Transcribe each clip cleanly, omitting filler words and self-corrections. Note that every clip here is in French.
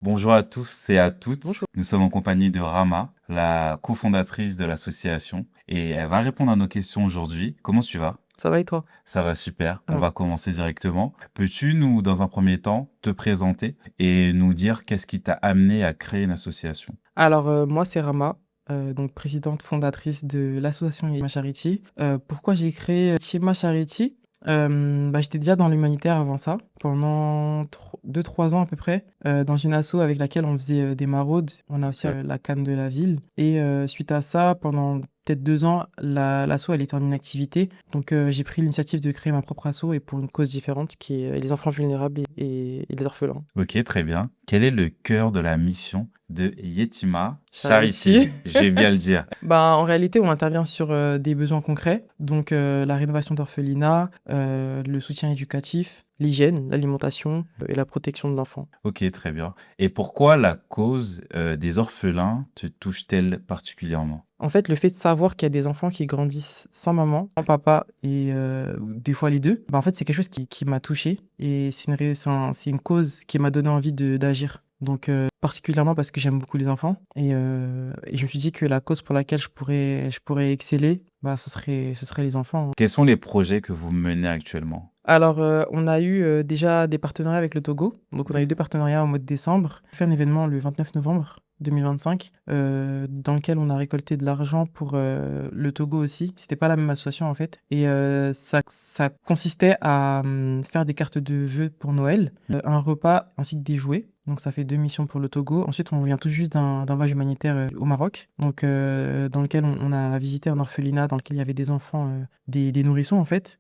Bonjour à tous et à toutes. Bonjour. Nous sommes en compagnie de Rama, la cofondatrice de l'association, et elle va répondre à nos questions aujourd'hui. Comment tu vas? Ça va et toi? Ça va super. On Ouais. va commencer directement. Peux-tu nous, dans un premier temps, te présenter et nous dire qu'est-ce qui t'a amené à créer une association? Alors, moi, c'est Rama, donc présidente fondatrice de l'association Yema Charity. Pourquoi j'ai créé, Yema Charity? J'étais déjà dans l'humanitaire avant ça, pendant 2-3 ans à peu près, dans une asso avec laquelle on faisait, des maraudes. On a aussi, la CAN de la ville et suite à ça, pendant peut-être 2 ans, l'asso elle était en inactivité. Donc j'ai pris l'initiative de créer ma propre asso et pour une cause différente qui est, les enfants vulnérables et les orphelins. Ok, très bien. Quel est le cœur de la mission de Yetima Charity? Charity. Je vais bien le dire. En réalité, on intervient sur, des besoins concrets, donc la rénovation d'orphelinats, le soutien éducatif, l'hygiène, l'alimentation, et la protection de l'enfant. Ok, très bien. Et pourquoi la cause des orphelins te touche-t-elle particulièrement? En fait, le fait de savoir qu'il y a des enfants qui grandissent sans maman, sans papa et ou des fois les 2, en fait, c'est quelque chose qui m'a touché et c'est une cause qui m'a donné envie d'agir. Donc particulièrement parce que j'aime beaucoup les enfants et je me suis dit que la cause pour laquelle je pourrais exceller, ce serait les enfants. Quels sont les projets que vous menez actuellement? Alors, on a eu, déjà des partenariats avec le Togo. Donc on a eu 2 partenariats au mois de décembre. On a fait un événement le 29 novembre 2025, dans lequel on a récolté de l'argent pour, le Togo aussi. C'était pas la même association, en fait et ça consistait à, faire des cartes de vœux pour Noël, un repas ainsi que des jouets. Donc ça fait 2 missions pour le Togo. Ensuite, on vient tout juste d'un voyage humanitaire, au Maroc, donc dans lequel on a visité un orphelinat dans lequel il y avait des enfants, des nourrissons, en fait,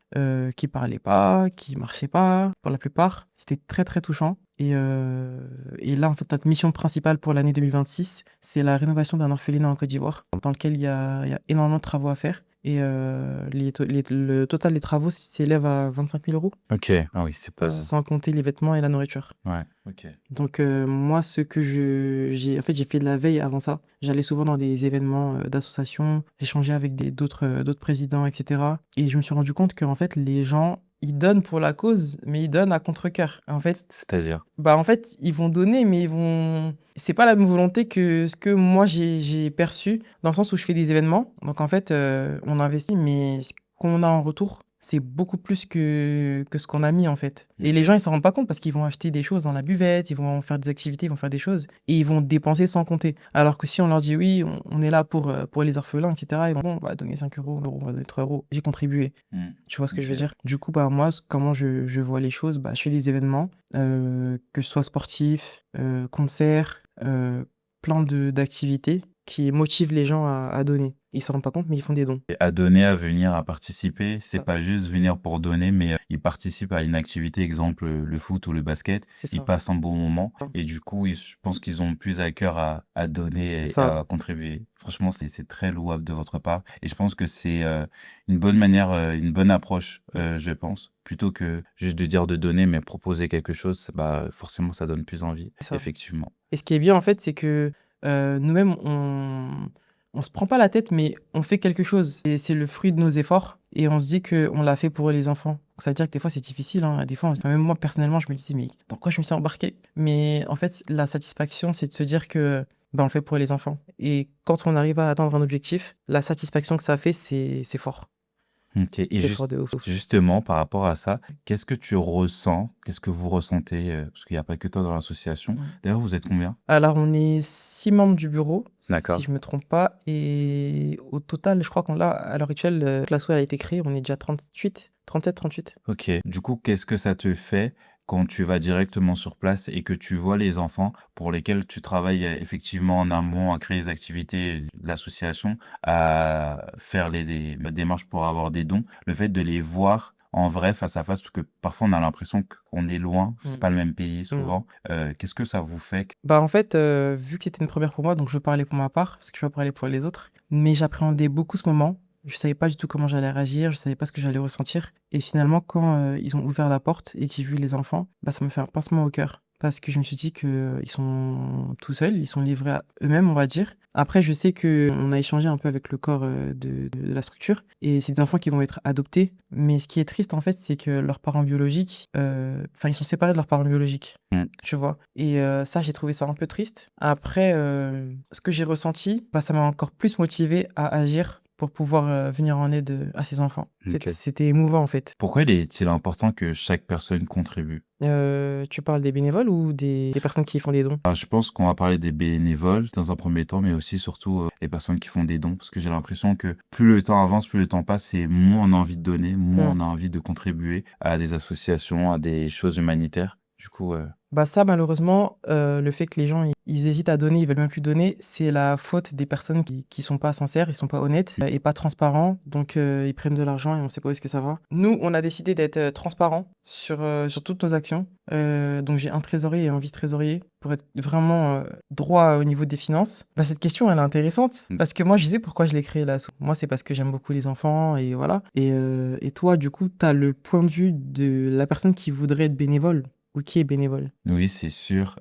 qui parlaient pas, qui marchaient pas, pour la plupart. C'était très, très touchant et là, en fait, notre mission principale pour l'année 2026, c'est la rénovation d'un orphelinat en Côte d'Ivoire, dans lequel il y a énormément de travaux à faire et le total des travaux s'élève à 25 000 €, Ok, ah oui, c'est pas... sans compter les vêtements et la nourriture. Ouais, ok. Donc moi, ce que j'ai fait de la veille avant ça. J'allais souvent dans des événements, d'associations, j'échangeais avec d'autres présidents et cetera et je me suis rendu compte qu'en fait, les gens, ils donnent pour la cause, mais ils donnent à contre-cœur. En fait, C'est-à-dire? ils vont donner, mais c'est pas la même volonté que ce que moi j'ai perçu, dans le sens où je fais des événements. Donc en fait, on investit, mais ce qu'on a en retour, c'est beaucoup plus que ce qu'on a mis, en fait. Et les gens, ils s'en rendent pas compte parce qu'ils vont acheter des choses dans la buvette, ils vont faire des activités, ils vont faire des choses et ils vont dépenser sans compter. Alors que si on leur dit: «Oui, on est là pour les orphelins» et cetera, ils vont: «Bon, on va donner 5 €, on va donner 3 €, j'ai contribué». Hmm. Tu vois ce que je veux Ok. dire? Du coup, moi, comment je vois les choses, je fais des événements, que ce soit sportifs, concerts, plein d'activités qui motivent les gens à donner. Ils s'en rendent pas compte, mais ils font des dons. Et à donner, à venir, à participer, c'est Ça, pas juste venir pour donner, mais ils participent à une activité, exemple le foot ou le basket, c'est ils ça. passent un bon moment Ça. et du coup, je pense qu'ils ont plus à cœur à C'est donner et ça. à contribuer. Franchement, c'est très louable de votre part et je pense que c'est une bonne manière, une bonne approche, je pense. Plutôt que juste de dire de donner, mais proposer quelque chose, bah forcément, ça donne plus envie, C'est ça. effectivement. Et ce qui est bien, en fait, c'est que, nous-mêmes, on se prend pas la tête, mais on fait quelque chose et c'est le fruit de nos efforts et on se dit qu'on l'a fait pour les enfants. Donc ça veut dire que des fois, c'est difficile, hein. Des fois, même moi, personnellement, je me disais: «Mais dans quoi je me suis embarqué?» Mais en fait, la satisfaction, c'est de se dire que, on le fait pour les enfants et quand on arrive à atteindre un objectif, la satisfaction que ça fait, c'est fort. OK et C'est fort de ouf. justement par rapport à ça, qu'est-ce que tu ressens? Qu'est-ce que vous ressentez, parce qu'il y a pas que toi dans l'association? Mmh. D'ailleurs, vous êtes combien? Alors, on est 6 membres du bureau, si D'accord. je me trompe pas et au total, je crois qu'on l'a à l'heure actuelle, l'asso a été créée, on est déjà 38, 37-38. OK. Du coup, qu'est-ce que ça te fait quand tu vas directement sur place et que tu vois les enfants pour lesquels tu travailles, effectivement en amont à créer des activités, de l'association, à faire les démarches pour avoir des dons? Le fait de les voir en vrai, face à face, parce que parfois on a l'impression qu'on est loin, c'est Mmh. pas le même pays Mmh. souvent. Qu'est-ce que ça vous fait? En fait, vu que c'était une première pour moi, donc je parlais pour ma part, parce que je vais pas parler pour les autres, mais j'appréhendais beaucoup ce moment. Je savais pas du tout comment j'allais réagir, je savais pas ce que j'allais ressentir et finalement quand, ils ont ouvert la porte et que j'ai vu les enfants, ça m'a fait un pincement au cœur parce que je me suis dit qu'ils sont tout seuls, ils sont livrés à eux-mêmes, on va dire. Après, je sais qu'on a échangé un peu avec le corps de la structure et c'est des enfants qui vont être adoptés. Mais ce qui est triste, en fait, c'est que leurs parents biologiques, enfin, ils sont séparés de leurs parents biologiques, Mm. tu vois. Et ça, j'ai trouvé ça un peu triste. Après, ce que j'ai ressenti, bah, ça m'a encore plus motivé à agir pour pouvoir venir en aide à ces enfants. Ok. C'était émouvant, en fait. Pourquoi est-il important que chaque personne contribue? Tu parles des bénévoles ou des personnes qui font des dons? Alors, je pense qu'on va parler des bénévoles dans un premier temps, mais aussi surtout les personnes qui font des dons, parce que j'ai l'impression que plus le temps avance, plus le temps passe, et moins on a envie de donner, moins Hmm. on a envie de contribuer à des associations, à des choses humanitaires. Du coup, Bah ça, malheureusement, le fait que les gens, ils hésitent à donner, ils veulent même plus donner, c'est la faute des personnes qui sont pas sincères, ils sont pas honnêtes et pas transparents. Donc, ils prennent de l'argent et on sait pas où est-ce que ça va. Nous, on a décidé d'être transparents sur toutes nos actions. Donc, j'ai un trésorier et un vice-trésorier pour être vraiment droit au niveau des finances. Bah, cette question, elle est intéressante parce que moi, je sais pourquoi je l'ai créé là. Moi, c'est parce que j'aime beaucoup les enfants et voilà. Et toi, du coup, tu as le point de vue de la personne qui voudrait être bénévole ou qui est bénévole. oui, c'est sûr.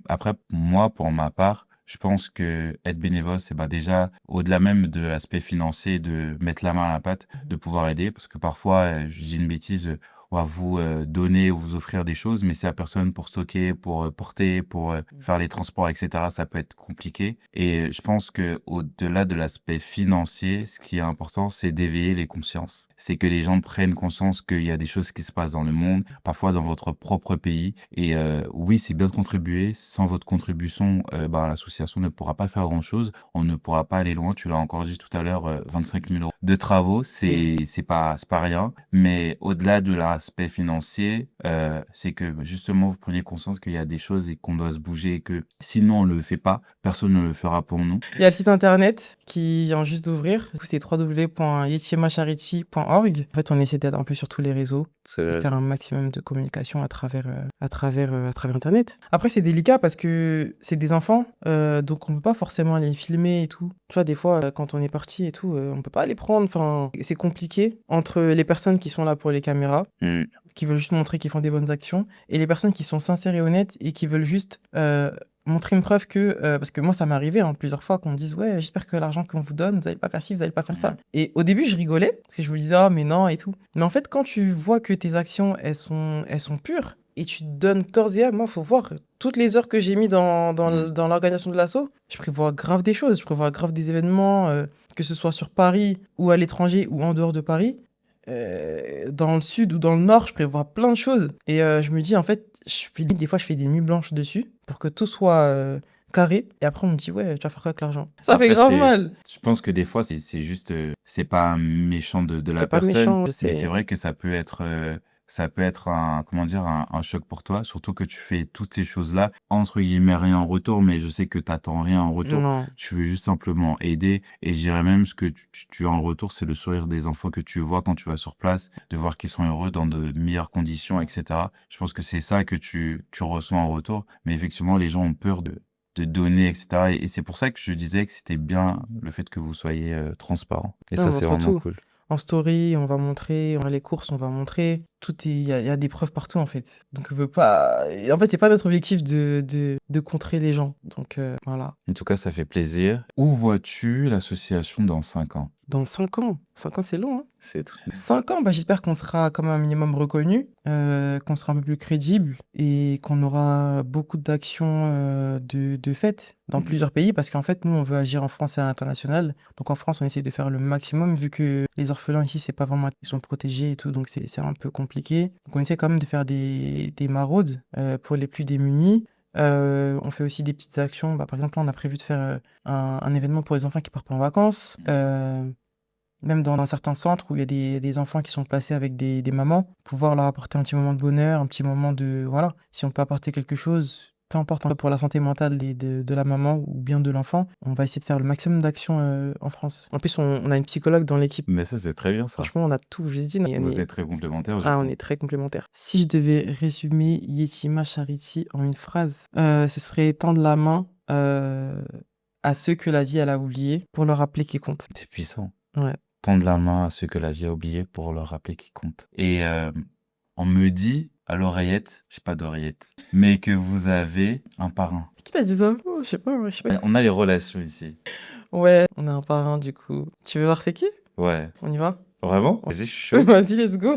Après, moi, pour ma part, je pense que être bénévole, c'est bah, déjà, au-delà même de l'aspect financier, de mettre la main à la pâte, de pouvoir aider. Parce que parfois, je dis une bêtise, on va vous donner ou vous offrir des choses, mais c'est à personne pour stocker, pour porter, pour faire les transports, etc. Ça peut être compliqué. Et je pense que au-delà de l'aspect financier, ce qui est important, c'est d'éveiller les consciences. C'est que les gens prennent conscience qu'il y a des choses qui se passent dans le monde, parfois dans votre propre pays. Et oui, c'est bien de contribuer. Sans votre contribution, bah, l'association ne pourra pas faire grand-chose. On ne pourra pas aller loin. Tu l'as encore dit tout à l'heure, 25 000 € de travaux, Oui. c'est pas rien. Mais au-delà de l'aspect financier, c'est que bah, justement, vous preniez conscience qu'il y a des choses et qu'on doit se bouger et que sinon on le fait pas, personne ne le fera pour nous. Il y a le site internet qui vient juste d'ouvrir. Du coup, c'est www.yetiemacharity.org. En fait, on essaie d'être un peu sur tous les réseaux et faire un maximum de communication à travers Internet. Après, c'est délicat parce que c'est des enfants, donc on peut pas forcément les filmer et tout. Tu vois, des fois, quand on est parti et tout, on peut pas les prendre. Enfin, c'est compliqué entre les personnes qui sont là pour les caméras, qui veulent juste montrer qu'ils font des bonnes actions, et les personnes qui sont sincères et honnêtes et qui veulent juste montrer une preuve que... parce que moi, ça m'est arrivé plusieurs fois qu'on me dise, ouais, j'espère que l'argent qu'on vous donne, vous n'allez pas faire ci, vous n'allez pas faire ça. Et au début, je rigolais, parce que je me disais, ah, mais non, et tout. Mais en fait, quand tu vois que tes actions, elles sont pures, et tu te donnes corps et âme, moi, faut voir toutes les heures que j'ai mis dans l'organisation de l'assaut, je prévois grave des choses, je prévois grave des événements, que ce soit sur Paris, ou à l'étranger, ou en dehors de Paris. Dans le sud ou dans le nord, je prévois plein de choses. Et je me dis, en fait, des fois, je fais des nuits blanches dessus pour que tout soit carré. Et après, on me dit, ouais, tu vas faire quoi avec l'argent? Ça fait Après, grave mal. je pense que des fois, c'est juste, c'est pas méchant de la C'est pas personne, méchant, je mais c'est sais. vrai que ça peut être un, comment dire, un choc pour toi, surtout que tu fais toutes ces choses-là, entre guillemets, rien en retour, mais je sais que t'attends rien en retour. Non. Tu veux juste simplement aider. Et je dirais même ce que tu as en retour, c'est le sourire des enfants que tu vois quand tu vas sur place, de voir qu'ils sont heureux dans de meilleures conditions, etc. Je pense que c'est ça que tu reçois en retour. Mais effectivement, les gens ont peur de donner, etc. Et c'est pour ça que je disais que c'était bien le fait que vous soyez transparent. Et Non, ça, on c'est montre vraiment tout. cool. En story, on va montrer, les courses, on va montrer. Il y a des preuves partout, en fait. Donc, on peut pas... En fait, c'est pas notre objectif de contrer les gens. Donc, voilà. En tout cas, ça fait plaisir. Où vois-tu l'association dans 5 ans? Dans 5 ans. 5 ans, c'est long, hein. C'est très... 5 ans, bah, j'espère qu'on sera comme un minimum reconnu, qu'on sera un peu plus crédible et qu'on aura beaucoup d'actions de faites dans plusieurs pays parce qu'en fait, nous, on veut agir en France et à l'international. Donc en France, on essaie de faire le maximum vu que les orphelins ici, c'est pas vraiment... Ils sont protégés et tout, donc c'est un peu compliqué. Donc on essaie quand même de faire des maraudes pour les plus démunis. On fait aussi des petites actions. Bah, par exemple, là, on a prévu de faire un événement pour les enfants qui partent pas en vacances. Même dans certains centres où il y a des enfants qui sont placés avec des mamans, pouvoir leur apporter un petit moment de bonheur, un petit moment de... Voilà, si on peut apporter quelque chose, peu importe pour la santé mentale de la maman ou bien de l'enfant, on va essayer de faire le maximum d'actions en France. En plus, on a une psychologue dans l'équipe. Mais ça, c'est très bien, ça. Franchement, on a tout, je vous ai dit, Vous êtes très complémentaires, je on trouve. est très complémentaires. Si je devais résumer Yetima Charity en une phrase, ce serait tendre la main à ceux que la vie elle a oubliés pour leur rappeler qu'ils comptent. C'est puissant. Ouais. Tendre la main à ceux que la vie a oubliés pour leur rappeler qu'ils comptent. Et on me dit à l'oreillette, j'ai pas d'oreillette, mais que vous avez un parrain. Qui t'a dit ça? Oh, je sais pas, moi, je sais pas. On a les relations ici. Ouais, on a un parrain du coup. Tu veux voir c'est qui? Ouais. On y va? Vraiment? Vas-y, je suis chaud. Vas-y, let's go.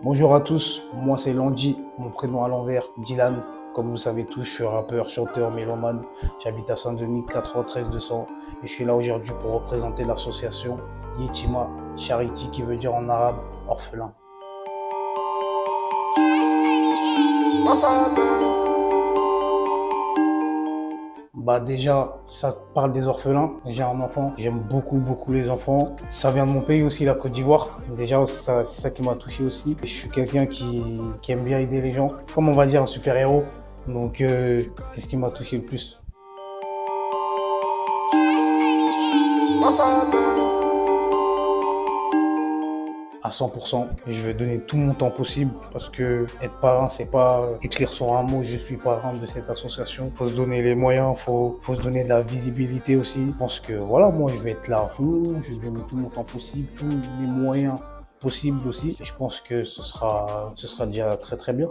Bonjour à tous, moi c'est Landy, mon prénom à l'envers, Dylan. Comme vous savez tous, je suis rappeur, chanteur, mélomane. J'habite à Saint-Denis, 93 200 et je suis là aujourd'hui pour représenter l'association Yetima Charity qui veut dire en arabe orphelin. Bah déjà, ça parle des orphelins. J'ai un enfant, j'aime beaucoup les enfants. Ça vient de mon pays aussi, la Côte d'Ivoire. Déjà, c'est ça qui m'a touché aussi. Je suis quelqu'un qui aime bien aider les gens, comme on va dire un super-héros. Donc c'est ce qui m'a touché le plus. À 100%, et je vais donner tout mon temps possible parce que être parrain, c'est pas écrire sur un mot, je suis parrain de cette association. Faut se donner les moyens, faut se donner de la visibilité aussi. Je pense que voilà, moi je vais être là à fond, je vais donner tout mon temps possible, tous les moyens possibles aussi. Et je pense que ce sera déjà très bien.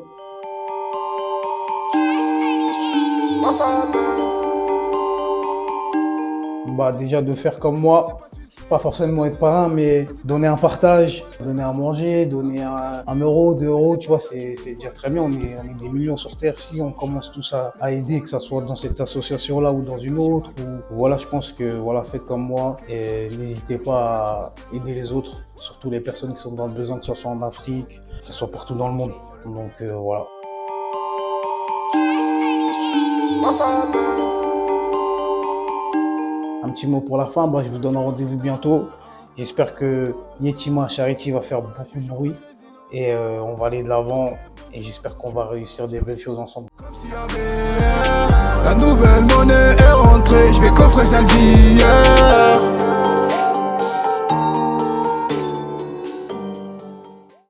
Bah déjà de faire comme moi, pas forcément être parrain, mais donner un partage, donner à manger, donner 1 euro, 2 euros, tu vois, c'est déjà très bien. On est des millions sur Terre. Si on commence tous à aider, que ce soit dans cette association-là ou dans une autre, ou voilà, je pense que voilà, faites comme moi et n'hésitez pas à aider les autres, surtout les personnes qui sont dans le besoin, que ce soit en Afrique, que ce soit partout dans le monde. Donc voilà. Un petit mot pour la fin, je vous donne un rendez-vous bientôt. J'espère que Yetima Charity va faire beaucoup de bruit et on va aller de l'avant et j'espère qu'on va réussir des belles choses ensemble. La nouvelle monnaie est rentrée, je vais coffrer celle d'hier.